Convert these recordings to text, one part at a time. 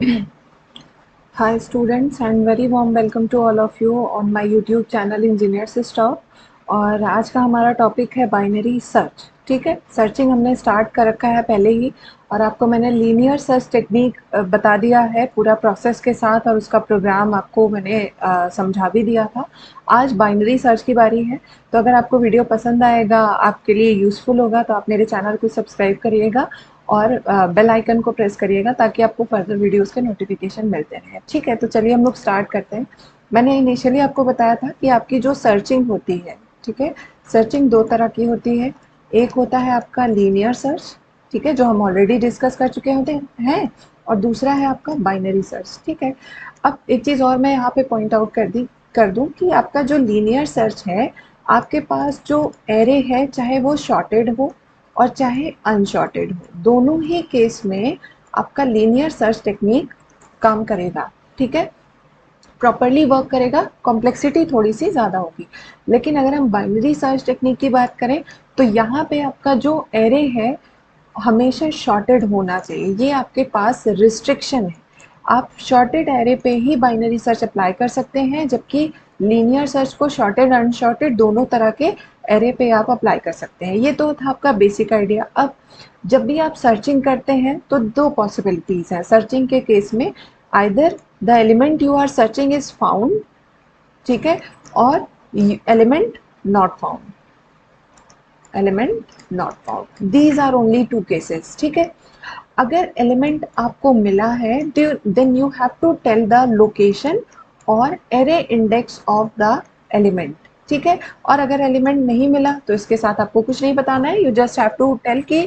Hi students and very warm welcome to all of you on my YouTube channel Engineers Stop। और आज का हमारा topic है binary search. ठीक है, सर्चिंग हमने स्टार्ट कर रखा है पहले ही, और आपको मैंने लीनियर सर्च टेक्निक बता दिया है पूरा प्रोसेस के साथ, और उसका प्रोग्राम आपको मैंने समझा भी दिया था। आज बाइनरी सर्च की बारी है। तो अगर आपको वीडियो पसंद आएगा, आपके लिए यूज़फुल होगा, तो आप मेरे चैनल को सब्सक्राइब करिएगा और बेल आइकन को प्रेस करिएगा ताकि आपको फर्दर वीडियोस के नोटिफिकेशन मिलते रहें। ठीक है, तो चलिए हम लोग स्टार्ट करते हैं। मैंने इनिशियली आपको बताया था कि आपकी जो सर्चिंग होती है, ठीक है, सर्चिंग दो तरह की होती है। एक होता है आपका लीनियर सर्च, ठीक है, जो हम ऑलरेडी डिस्कस कर चुके होते हैं, और दूसरा है आपका बाइनरी सर्च। ठीक है, अब एक चीज़ और मैं यहाँ पे पॉइंट आउट कर दूँ कि आपका जो लीनियर सर्च है, आपके पास जो एरे है, चाहे वो शॉर्टेड हो और चाहे अनशॉर्टेड हो, दोनों ही केस में आपका लीनियर सर्च टेक्निक काम करेगा। ठीक है, प्रॉपरली वर्क करेगा, कॉम्प्लेक्सिटी थोड़ी सी ज़्यादा होगी। लेकिन अगर हम बाइनरी सर्च टेक्निक की बात करें, तो यहाँ पे आपका जो एरे है हमेशा शॉर्टेड होना चाहिए। ये आपके पास रिस्ट्रिक्शन है। आप शॉर्टेड एरे पे ही बाइनरी सर्च अप्लाई कर सकते हैं, जबकि लीनियर सर्च को शॉर्टेड अनशॉर्टेड दोनों तरह के एरे पे आप अप्लाई कर सकते हैं। ये तो था आपका बेसिक आइडिया। अब जब भी आप सर्चिंग करते हैं तो दो पॉसिबिलिटीज़ हैं सर्चिंग के केस में। Either the element you are searching is found, ठीक है, और element not found, element not found, these are only two cases. ठीक है, अगर एलिमेंट आपको मिला है, then you have to tell the location और array index of the element. ठीक है, और अगर एलिमेंट नहीं मिला तो इसके साथ आपको कुछ नहीं बताना है, you just have to tell कि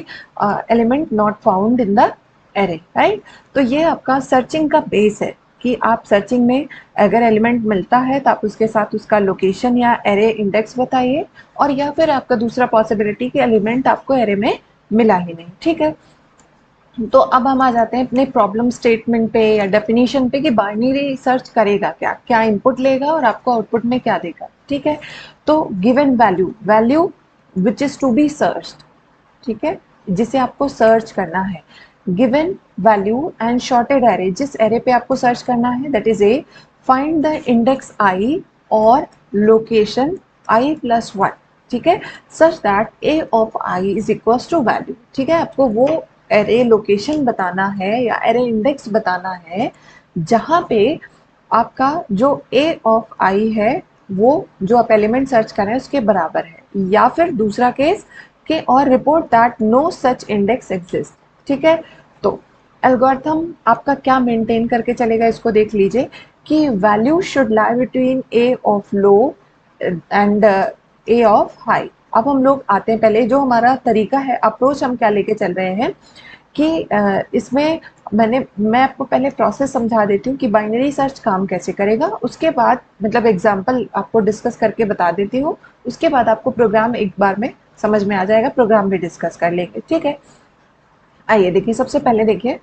element not found in the array, right. तो ये आपका सर्चिंग का बेस है कि आप सर्चिंग में अगर एलिमेंट मिलता है तो आप उसके साथ उसका लोकेशन या एरे इंडेक्स बताइए, और या फिर आपका दूसरा पॉसिबिलिटी कि एलिमेंट आपको एरे में मिला ही नहीं। ठीक है, तो अब हम आ जाते हैं अपने प्रॉब्लम स्टेटमेंट पे या डेफिनेशन पे कि बाइनरी सर्च करेगा क्या, क्या इनपुट लेगा और आपको आउटपुट में क्या देगा। ठीक है, तो given value, value which is to be searched, ठीक है, जिसे आपको सर्च करना है। Given value and sorted array, जिस एरे पे आपको सर्च करना है, that is A, find the index I और लोकेशन आई प्लस वन। ठीक है, such that A of I is equal to value. ठीक है, आपको वो एरे लोकेशन बताना है या एरे इंडेक्स बताना है जहाँ पे आपका जो ए ऑफ आई है वो जो आप एलिमेंट सर्च कर रहे हैं उसके बराबर है, या फिर दूसरा केस के और report that no such index exist. ठीक है, तो एल्गोरिथम आपका क्या मेंटेन करके चलेगा, इसको देख लीजिए कि value should lie between A of low and A of high. अब हम लोग आते हैं, पहले जो हमारा तरीका है, अप्रोच हम क्या लेके चल रहे हैं कि इसमें मैं आपको पहले प्रोसेस समझा देती हूँ कि बाइनरी सर्च काम कैसे करेगा, उसके बाद मतलब एग्जांपल आपको डिस्कस करके बता देती हूँ, उसके बाद आपको प्रोग्राम एक बार में समझ में आ जाएगा, प्रोग्राम भी डिस्कस कर लेंगे। ठीक है, आइए देखिए, सबसे पहले देखिए,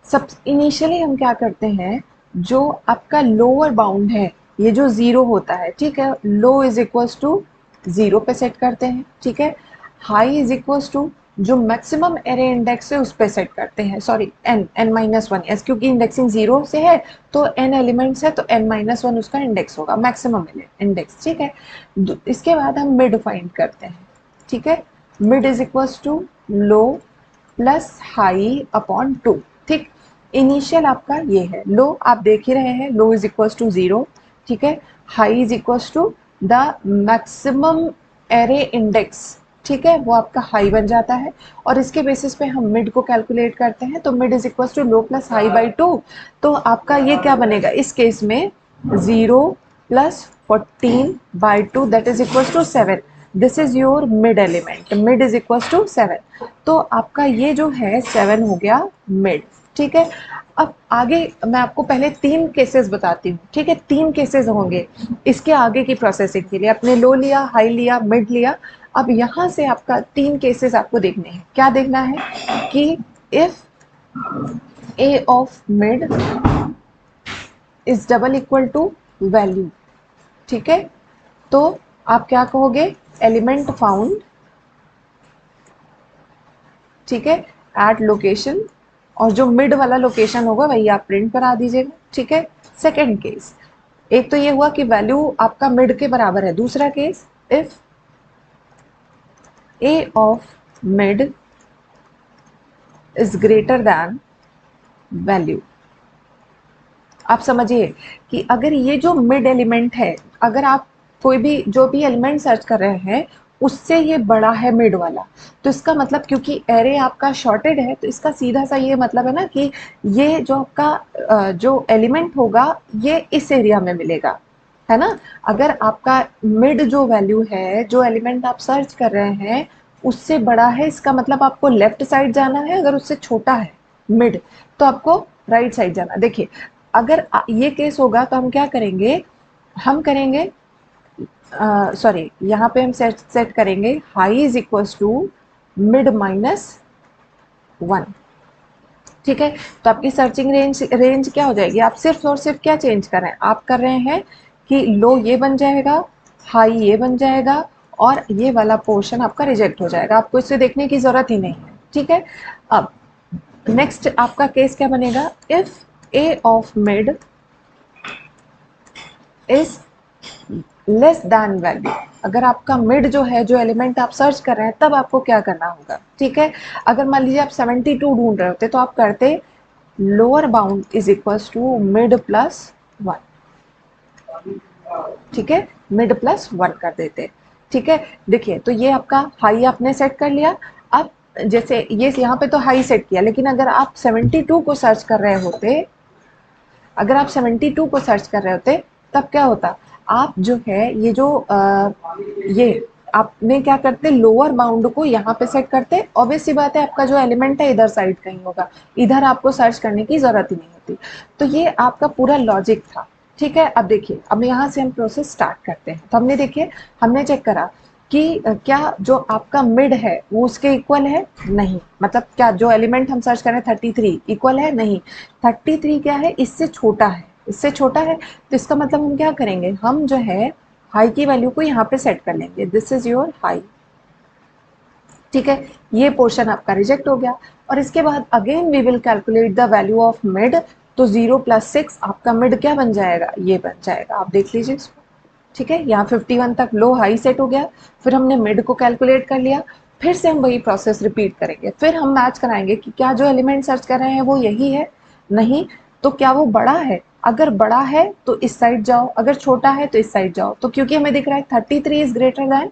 सब इनिशियली हम क्या करते हैं, जो आपका लोअर बाउंड है, ये जो जीरो होता है, ठीक है, low is equals to zero पे सेट करते हैं। ठीक है, हाई इज इक्वल्स टू जो मैक्सिमम एरे इंडेक्स है उस पे सेट करते हैं, sorry N, N minus one, as क्योंकि इंडेक्सिंग जीरो से है तो एन एलिमेंट्स है तो एन माइनस वन उसका इंडेक्स होगा, मैक्सिमम इंडेक्स। ठीक है, इसके बाद हम मिड फाइंड करते हैं। ठीक है, mid is equals to low plus high upon two. ठीक, इनिशियल आपका ये है, लो आप देख ही रहे हैं, low is equals to zero. ठीक है, high is equals to the maximum array index. ठीक है, वो आपका हाई बन जाता है, और इसके बेसिस पे हम मिड को कैलकुलेट करते हैं, तो mid is equals to low plus high by two. तो आपका ये क्या बनेगा इस केस में, zero plus 14/2 that is equals to 7। This is your mid element, mid is equals to 7। तो आपका ये जो है 7 हो गया मिड। ठीक है, अब आगे मैं आपको पहले तीन केसेस बताती हूँ। ठीक है, तीन केसेस होंगे इसके आगे की प्रोसेसिंग के लिए। आपने लो लिया, हाई लिया, मिड लिया, अब यहाँ से आपका तीन केसेस आपको देखने हैं। क्या देखना है कि if A of mid is double equal to value. ठीक है, तो आप क्या कहोगे, एलिमेंट फाउंड, ठीक है, एट लोकेशन और जो मिड वाला लोकेशन होगा वही आप प्रिंट करा दीजिएगा, ठीक है। सेकेंड केस, एक तो ये हुआ कि वैल्यू आपका मिड के बराबर है। दूसरा case, if a of mid is greater then value. आप समझिए कि अगर ये जो मिड एलिमेंट है, अगर आप कोई भी जो भी एलिमेंट सर्च कर रहे हैं उससे ये बड़ा है मिड वाला, तो इसका मतलब, क्योंकि एरे आपका शॉर्टेड है, तो इसका सीधा सा ये मतलब है ना कि ये जो आपका जो एलिमेंट होगा ये इस एरिया में मिलेगा, है ना। अगर आपका मिड जो वैल्यू है, जो एलिमेंट आप सर्च कर रहे हैं उससे बड़ा है, इसका मतलब आपको लेफ्ट साइड जाना है। अगर उससे छोटा है मिड, तो आपको राइट साइड जाना। देखिए, अगर ये केस होगा तो हम क्या करेंगे, हम करेंगे सॉरी, यहाँ पे हम सेट करेंगे high is equals to mid minus 1, ठीक है। तो आपकी सर्चिंग रेंज क्या हो जाएगी, आप सिर्फ और सिर्फ क्या चेंज कर रहे हैं, आप कर रहे हैं कि लो ये बन जाएगा, हाई ये बन जाएगा, और ये वाला पोर्शन आपका रिजेक्ट हो जाएगा। आपको इसे देखने की जरूरत ही नहीं है, ठीक है। अब नेक्स्ट आपका केस क्या बनेगा, if A of mid is less than value. अगर आपका मिड जो है, जो एलिमेंट आप सर्च कर रहे हैं, तब आपको क्या करना होगा, ठीक है। अगर मान लीजिए आप 72 ढूंढ रहे होते तो आप करते lower bound is equals to mid plus 1, ठीक है, मिड प्लस 1 कर देते, ठीक है। देखिए, तो ये आपका हाई आपने सेट कर लिया। अब जैसे ये यहाँ पे तो हाई सेट किया, लेकिन अगर आप 72 को सर्च कर रहे होते, अगर आप 72 को सर्च कर रहे होते तब क्या होता, आप जो है ये जो ये आपने क्या करते, लोअर बाउंड को यहाँ पे सेट करते। ऑब्वियस सी बात है, आपका जो एलिमेंट है इधर साइड कहीं होगा, इधर आपको सर्च करने की जरूरत ही नहीं होती। तो ये आपका पूरा लॉजिक था, ठीक है। अब देखिए, अब यहाँ से हम प्रोसेस स्टार्ट करते हैं। तो हमने देखिए, हमने चेक करा कि क्या जो आपका मिड है वो उसके इक्वल है, नहीं। मतलब क्या जो एलिमेंट हम सर्च कर रहे हैं 33 इक्वल है, नहीं। 33 क्या है, इससे छोटा है, इससे छोटा है। तो इसका मतलब हम क्या करेंगे, हम जो है हाई की वैल्यू को यहाँ पे सेट कर लेंगे, दिस इज योर हाई, ठीक है। ये पोर्शन आपका रिजेक्ट हो गया। और इसके बाद again we will calculate the value of mid. तो 0 + 6 आपका मिड क्या बन जाएगा, ये बन जाएगा, आप देख लीजिए इसको, ठीक है। यहाँ 51 तक लो हाई सेट हो गया, फिर हमने मिड को कैलकुलेट कर लिया। फिर से हम वही प्रोसेस रिपीट करेंगे, फिर हम मैच कराएंगे कि क्या जो एलिमेंट सर्च कर रहे हैं वो यही है, नहीं तो क्या वो बड़ा है। अगर बड़ा है तो इस साइड जाओ, अगर छोटा है तो इस साइड जाओ। तो क्योंकि हमें दिख रहा है 33 इज ग्रेटर दैन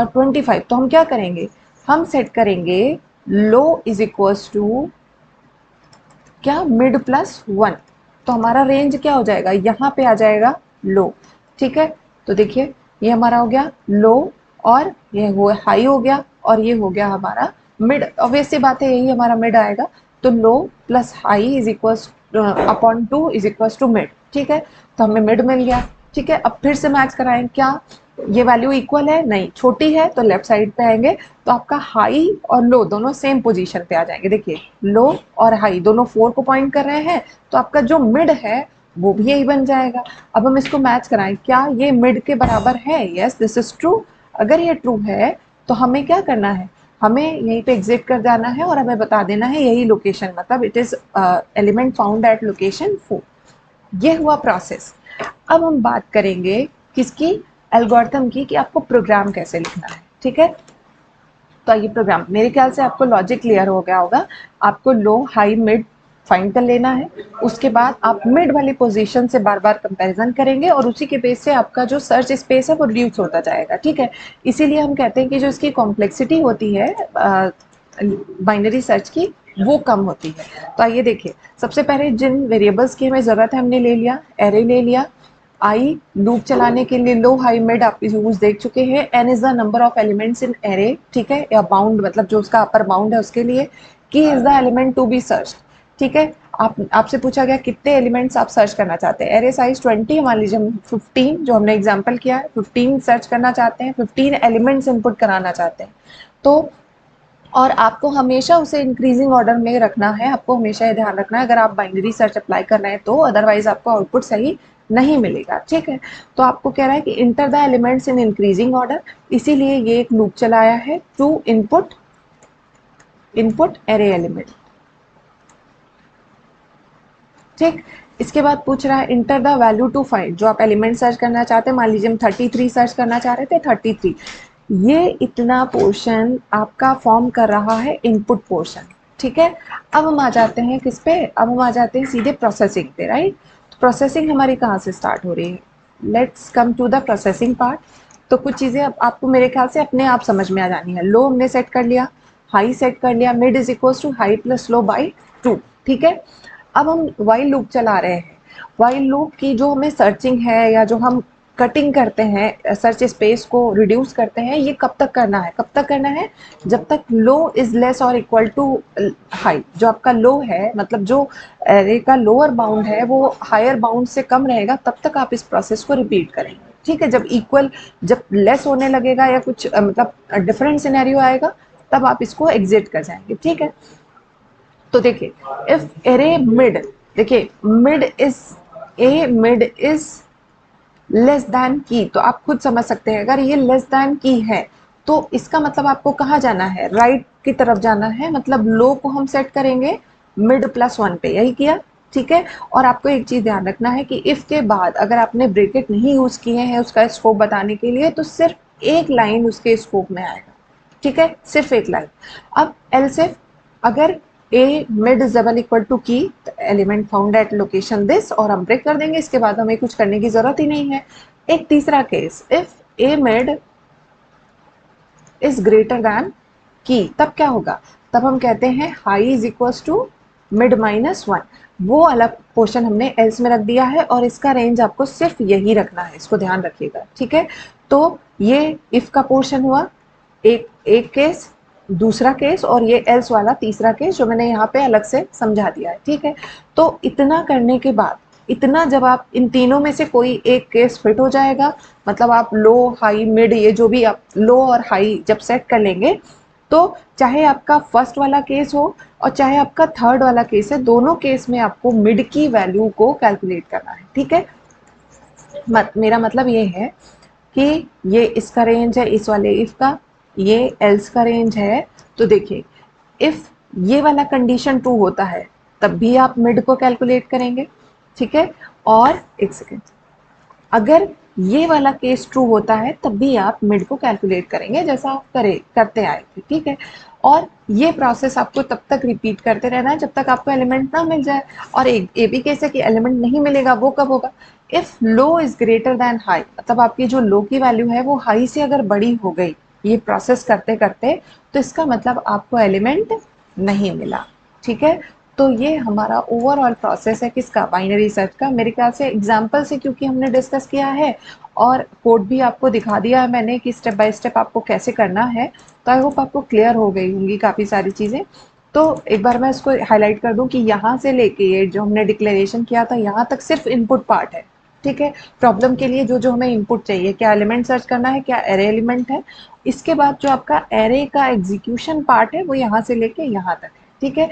25, तो हम क्या करेंगे, हम सेट करेंगे लो इज इक्वल्स टू क्या, मिड प्लस 1। तो हमारा रेंज क्या हो जाएगा, यहाँ पे आ जाएगा लो, ठीक है। तो देखिए, ये हमारा हो गया लो, और ये वो हाई हो गया, और ये हो गया हमारा मिड। ऑब्वियस सी बात है, यही हमारा मिड आएगा। तो low plus high is equals upon 2 is equals to mid, ठीक है। तो हमें मिड मिल गया, ठीक है। अब फिर से मैच कराएं, क्या ये वैल्यू इक्वल है, नहीं, छोटी है तो लेफ्ट साइड पे आएंगे। तो आपका हाई और लो दोनों सेम पोजीशन पे आ जाएंगे। देखिए, लो और हाई दोनों 4 को पॉइंट कर रहे हैं, तो आपका जो मिड है वो भी यही बन जाएगा। अब हम इसको मैच कराएं, क्या ये मिड के बराबर है, यस दिस इज ट्रू। अगर ये ट्रू है तो हमें क्या करना है, हमें यहीं पे एग्जिट कर जाना है और हमें बता देना है यही लोकेशन, मतलब it is element found at location 4। ये हुआ प्रोसेस। अब हम बात करेंगे किसकी, एल्गोरिथम की, कि आपको प्रोग्राम कैसे लिखना है, ठीक है। तो ये प्रोग्राम, मेरे ख्याल से आपको लॉजिक क्लियर हो गया होगा। आपको लो हाई मिड फाइंड कर लेना है, उसके बाद आप मिड वाली पोजीशन से बार बार कंपैरिजन करेंगे, और उसी के बेस से आपका जो सर्च स्पेस है वो रिड्यूस होता जाएगा, ठीक है। इसीलिए हम कहते हैं कि जो इसकी कॉम्प्लेक्सिटी होती है बाइनरी सर्च की, वो कम होती है। तो आइए देखिए, सबसे पहले जिन वेरिएबल्स की हमें ज़रूरत है हमने ले लिया, एरे ले लिया। आई लूप चलाने के लिए लो हाई मिड आप यूज देख चुके हैं। N is the number of elements in array, ठीक है, या बाउंड मतलब जो उसका अपर बाउंड है उसके लिए। Key is the element to be search, ठीक है। आपसे पूछा गया कितने एलिमेंट्स आप सर्च करना चाहते हैं, एरे साइज 20, मान लीजिए हम 15 जो हमने एग्जाम्पल किया है 15 सर्च करना चाहते हैं, 15 एलिमेंट्स इनपुट कराना चाहते हैं। तो और आपको हमेशा उसे इंक्रीजिंग ऑर्डर में रखना है, आपको हमेशा ये ध्यान रखना है अगर आप बाइनरी सर्च अप्लाई कर रहे हैं तो, अदरवाइज आपको आउटपुट सही नहीं मिलेगा, ठीक है। तो आपको कह रहा है कि enter the elements in increasing order, इसीलिए ये एक लूप चलाया है टू इनपुट एरे एलिमेंट, ठीक। इसके बाद पूछ रहा है enter the value to find, जो आप एलिमेंट सर्च करना चाहते हैं, मान लीजिए हम 33 सर्च करना चाह रहे थे, 33, ये इतना पोर्शन आपका फॉर्म कर रहा है इनपुट पोर्शन। ठीक है, अब हम आ जाते हैं किस पे, अब हम आ जाते हैं सीधे प्रोसेसिंग पे, राइट। तो प्रोसेसिंग हमारी कहाँ से स्टार्ट हो रही है, let's come to the processing part. तो कुछ चीज़ें अब आपको मेरे ख्याल से अपने आप समझ में आ जानी है। लो हमने सेट कर लिया, हाई सेट कर लिया, mid is equal to high plus low by 2। ठीक है, अब हम वाइल लूप चला रहे हैं। वाइल लूप की जो हमें सर्चिंग है या जो हम कटिंग करते हैं, सर्च स्पेस को रिड्यूस करते हैं, ये कब तक करना है, कब तक करना है, जब तक लो इज लेस और इक्वल टू हाई। जो आपका लो है, मतलब जो एरे का लोअर बाउंड है वो हायर बाउंड से कम रहेगा, तब तक आप इस प्रोसेस को रिपीट करेंगे। ठीक है, जब इक्वल, जब लेस होने लगेगा या कुछ मतलब डिफरेंट सिनेरियो आएगा, तब आप इसको एग्जिट कर जाएंगे। ठीक है, तो देखिए इफ एरे मिड, देखिए mid is, A mid is less than की, तो आप खुद समझ सकते हैं अगर ये लेस दैन की है तो इसका मतलब आपको कहाँ जाना है, राइट की तरफ जाना है, मतलब लो को हम सेट करेंगे मिड प्लस 1 पे, यही किया। ठीक है, और आपको एक चीज ध्यान रखना है कि इफ के बाद अगर आपने ब्रैकेट नहीं यूज किए हैं उसका स्कोप बताने के लिए, तो सिर्फ एक लाइन उसके स्कोप में आएगा। ठीक है, सिर्फ एक लाइन। अब एल्स, अगर A mid is double equal to key, element found at location this, और हम ब्रेक कर देंगे, इसके बाद हमें कुछ करने की जरूरत ही नहीं है। एक तीसरा case, if A mid is greater than key, तब क्या होगा, तब हम कहते हैं high is equal to mid minus 1। वो अलग पोर्शन हमने एल्स में रख दिया है और इसका रेंज आपको सिर्फ यही रखना है, इसको ध्यान रखिएगा। ठीक है, तो ये इफ का पोर्शन हुआ, एक एक केस, दूसरा केस, और ये एल्स वाला तीसरा केस जो मैंने यहाँ पे अलग से समझा दिया है। ठीक है, तो इतना करने के बाद, इतना जब आप इन तीनों में से कोई एक केस फिट हो जाएगा, मतलब आप लो हाई मिड, ये जो भी आप लो और हाई जब सेट कर लेंगे, तो चाहे आपका फर्स्ट वाला केस हो और चाहे आपका थर्ड वाला केस है, दोनों केस में आपको मिड की वैल्यू को कैलकुलेट करना है। ठीक है, मेरा मतलब ये है कि ये इसका रेंज है इस वाले इफ का, ये एल्स का रेंज है। तो देखिए इफ ये वाला कंडीशन ट्रू होता है तब भी आप मिड को कैलकुलेट करेंगे। ठीक है, और एक सेकेंड, अगर ये वाला केस ट्रू होता है तब भी आप मिड को कैलकुलेट करेंगे, जैसा आप करते आए थे। ठीक है, और ये प्रोसेस आपको तब तक रिपीट करते रहना है जब तक आपको एलिमेंट ना मिल जाए। और एक ये भी केस है कि एलिमेंट नहीं मिलेगा, वो कब होगा, if low is greater than high, मतलब आपकी जो लो की वैल्यू है वो हाई से अगर बड़ी हो गई ये प्रोसेस करते करते, तो इसका मतलब आपको एलिमेंट नहीं मिला। ठीक है, तो ये हमारा ओवरऑल प्रोसेस है किसका, बाइनरी सर्च का। मेरे ख्याल से एग्जाम्पल से क्योंकि हमने डिस्कस किया है और कोड भी आपको दिखा दिया है मैंने कि स्टेप बाय स्टेप आपको कैसे करना है, तो आई होप आपको क्लियर हो गई होंगी काफ़ी सारी चीज़ें। तो एक बार मैं इसको हाईलाइट कर दूं कि यहाँ से लेके ये जो हमने डिक्लेरेशन किया था यहाँ तक सिर्फ इनपुट पार्ट है। ठीक है, प्रॉब्लम के लिए जो जो हमें इनपुट चाहिए, क्या एलिमेंट सर्च करना है, क्या एरे एलिमेंट है, इसके बाद जो आपका एरे का एग्जीक्यूशन पार्ट है वो यहाँ से लेके यहाँ तक है। ठीक है,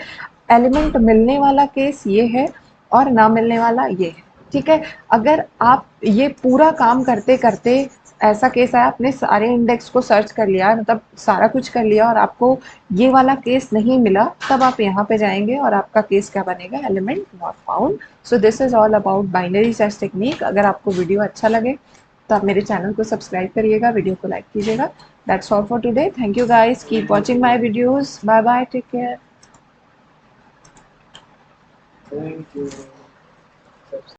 एलिमेंट मिलने वाला केस ये है और ना मिलने वाला ये है। ठीक है, अगर आप ये पूरा काम करते करते ऐसा केस है आपने सारे इंडेक्स को सर्च कर लिया, मतलब सारा कुछ कर लिया और आपको ये वाला केस नहीं मिला, तब आप यहाँ पे जाएंगे और आपका केस क्या बनेगा, element not found. So this is all about binary search technique. अगर आपको वीडियो अच्छा लगे तो आप मेरे चैनल को सब्सक्राइब करिएगा, वीडियो को लाइक कीजिएगा। That's all for today, thank you guys, keep watching my videos, bye bye, take care. Thank you.